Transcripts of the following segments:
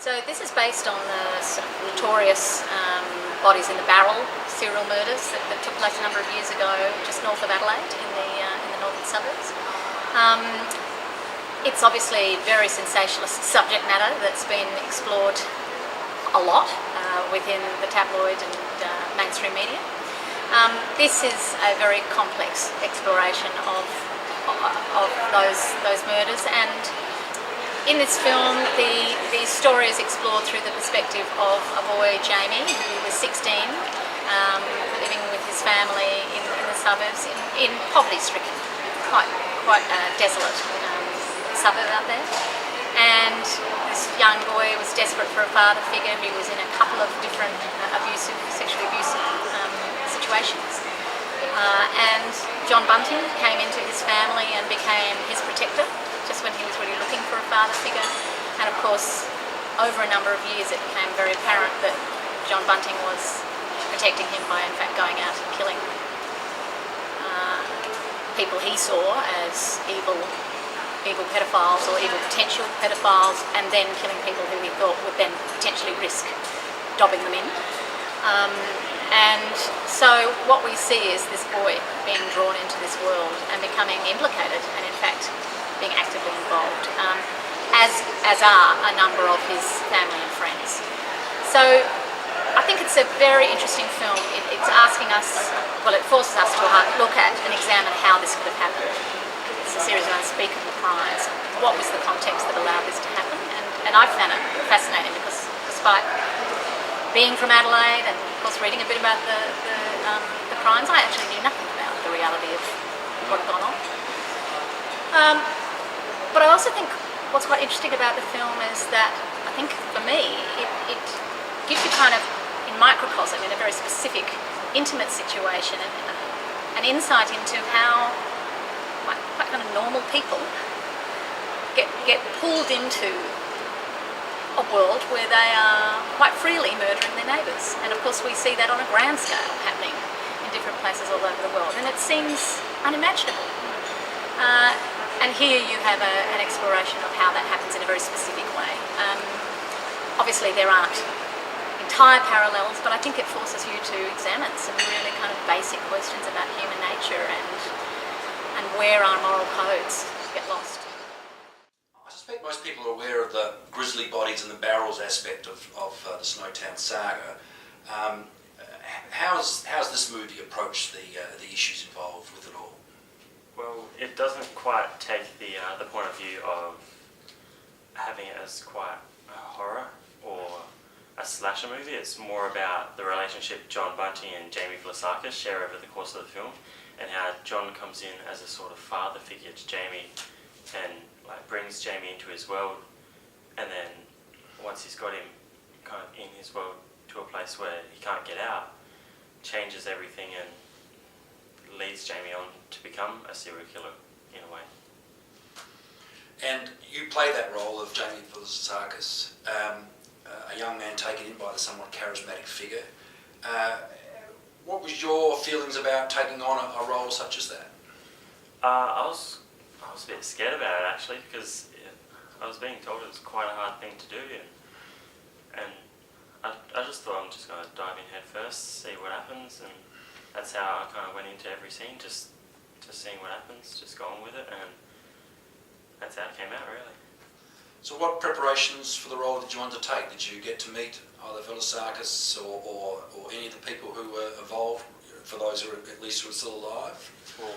So this is based on the sort of notorious bodies in the barrel serial murders that took place a number of years ago just north of Adelaide in the northern suburbs. It's obviously very sensationalist subject matter that's been explored a lot within the tabloid and mainstream media. This is a very complex exploration of those murders, and in this film the story is explored through the perspective of a boy, Jamie, who was 16, living with his family in the suburbs in poverty-stricken, quite desolate suburb out there. And this young boy was desperate for a father figure. He was in a couple of different sexually abusive situations. And John Bunting came into his family and became his protector just when he was really looking for a father figure. And of course, over a number of years it became very apparent that John Bunting was protecting him by in fact going out and killing people he saw as evil pedophiles or evil potential pedophiles, and then killing people who he thought would then potentially risk dobbing them in. And so what we see is this boy being drawn into this world and becoming implicated and in fact being actively involved, as are a number of his family and friends. So I think it's a very interesting film. It's asking us, well, it forces us to look at and examine how this could have happened. It's a series of unspeakable crimes. What was the context that allowed this to happen? And I found it fascinating because despite being from Adelaide and of course reading a bit about the crimes, I actually knew nothing about the reality of what had gone on. But I also think what's quite interesting about the film is that I think for me it gives you kind of in microcosm, in a very specific, intimate situation, an insight into how quite kind of normal people get pulled into a world where they are quite freely murdering their neighbours. And of course we see that on a grand scale happening in different places all over the world, and it seems unimaginable. And here you have an exploration of how that happens in a very specific way. Obviously there aren't entire parallels, but I think it forces you to examine some really kind of basic questions about human nature and where our moral codes get lost. I suspect most people are aware of the grisly bodies and the barrels aspect of the Snowtown saga. How's this movie approach the issues involved with it all? Well, it doesn't quite take the point of view of having it as quite a horror or a slasher movie. It's more about the relationship John Bunting and Jamie Vlasakis share over the course of the film, and how John comes in as a sort of father figure to Jamie and like brings Jamie into his world, and then once he's got him kind of in his world to a place where he can't get out, changes everything and leads Jamie on to become a serial killer in a way. And you play that role of Jamie Vlasakis, a young man taken in by the somewhat charismatic figure. What was your feelings about taking on a role such as that? I was a bit scared about it actually, because I was being told it was quite a hard thing to do, and I just thought I'm just going to dive in head first, see what happens, and that's how I kind of went into every scene, just seeing what happens, just going with it, and that's how it came out really. So what preparations for the role did you undertake? Did you get to meet either Vlasakis or any of the people who were involved, for those who are at least who are still alive? Well,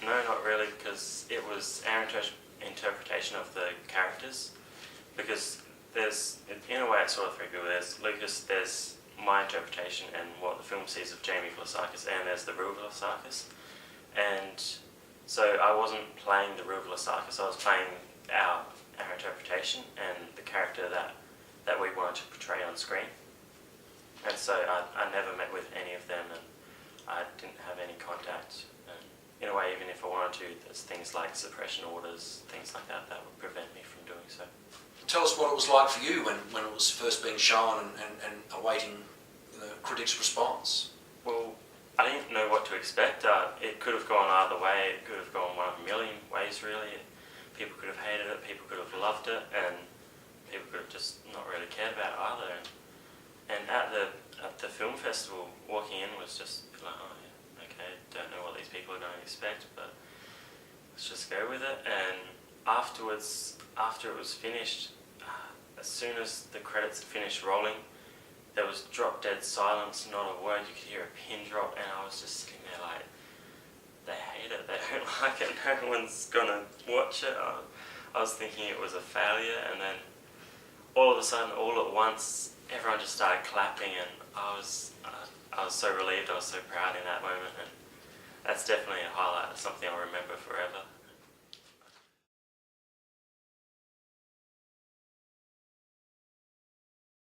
no, not really, because it was our interpretation of the characters, because there's, in a way it's sort of three people. There's Lucas, there's my interpretation and what the film sees of Jamie Vlasakis, and there's the real Vlasakis. And so I wasn't playing the real Vlasakis, I was playing our interpretation and the character that we wanted to portray on screen. And so I never met with any of them, and I didn't have any contact. And in a way, even if I wanted to, there's things like suppression orders, things like that would prevent me from doing so. Tell us what it was like for you when it was first being shown and awaiting the critics' response. Well, I didn't know what to expect. It could have gone either way. It could have gone one of a million ways really. People could have hated it, people could have loved it, and people could have just not really cared about it either. And at the film festival, walking in was just like, oh yeah, okay, don't know what these people are going to expect, but let's just go with it. And afterwards, after it was finished, as soon as the credits had finished rolling, there was drop dead silence, not a word. You could hear a pin drop, and I was just sitting there like, they hate it, they don't like it, no one's gonna watch it. I was thinking it was a failure, and then all of a sudden, all at once, everyone just started clapping, and I was so relieved, I was so proud in that moment, and that's definitely a highlight, something I'll remember forever.